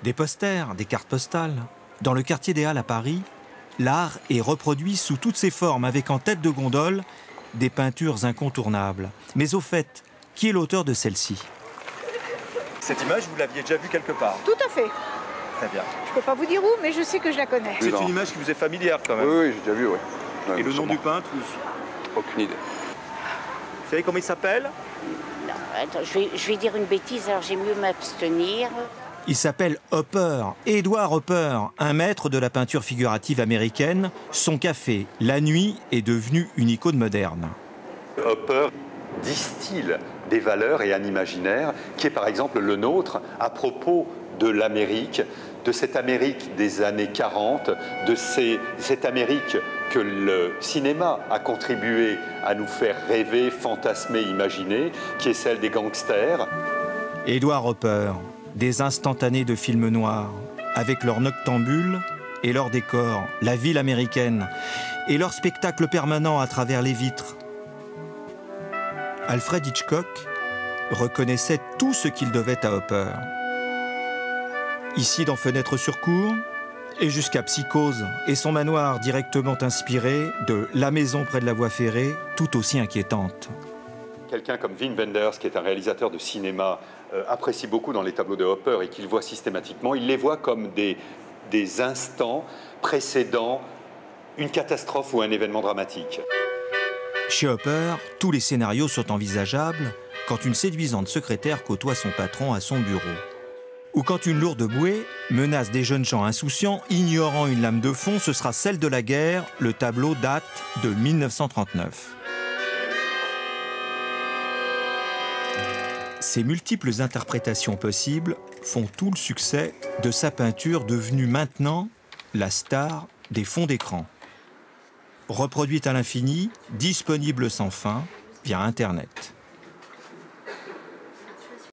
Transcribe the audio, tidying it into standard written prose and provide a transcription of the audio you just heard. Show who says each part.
Speaker 1: Des posters, des cartes postales. Dans le quartier des Halles à Paris, l'art est reproduit sous toutes ses formes, avec en tête de gondole des peintures incontournables. Mais au fait, qui est l'auteur de celle-ci?
Speaker 2: Cette image, vous l'aviez déjà vue quelque part?
Speaker 3: Tout à fait.
Speaker 2: Très bien.
Speaker 3: Je ne peux pas vous dire où, mais je sais que je la connais.
Speaker 2: C'est une image qui vous est familière quand même?
Speaker 4: Oui, j'ai déjà vu, oui. Ouais,
Speaker 2: et le nom du peintre?
Speaker 4: Aucune idée.
Speaker 2: Vous savez comment il s'appelle?
Speaker 5: Non, attends, je vais dire une bêtise, alors j'ai mieux m'abstenir.
Speaker 1: Il s'appelle Hopper, Edward Hopper, un maître de la peinture figurative américaine. Son café, La Nuit, est devenu une icône moderne.
Speaker 6: Hopper distille des valeurs et un imaginaire qui est par exemple le nôtre à propos de l'Amérique, de cette Amérique des années 40, de cette Amérique que le cinéma a contribué à nous faire rêver, fantasmer, imaginer, qui est celle des gangsters.
Speaker 1: Edward Hopper, des instantanés de films noirs, avec leurs noctambules et leurs décors, la ville américaine, et leur spectacle permanent à travers les vitres. Alfred Hitchcock reconnaissait tout ce qu'il devait à Hopper. Ici dans Fenêtre sur cour, et jusqu'à Psychose et son manoir directement inspiré de La maison près de la voie ferrée, tout aussi inquiétante.
Speaker 6: Quelqu'un comme Wim Wenders, qui est un réalisateur de cinéma, apprécie beaucoup dans les tableaux de Hopper et qu'il voit systématiquement, il les voit comme des instants précédant une catastrophe ou un événement dramatique.
Speaker 1: Chez Hopper, tous les scénarios sont envisageables quand une séduisante secrétaire côtoie son patron à son bureau. Ou quand une lourde bouée menace des jeunes gens insouciants, ignorant une lame de fond, ce sera celle de la guerre. Le tableau date de 1939. Ces multiples interprétations possibles font tout le succès de sa peinture devenue maintenant la star des fonds d'écran. Reproduite à l'infini, disponible sans fin via Internet.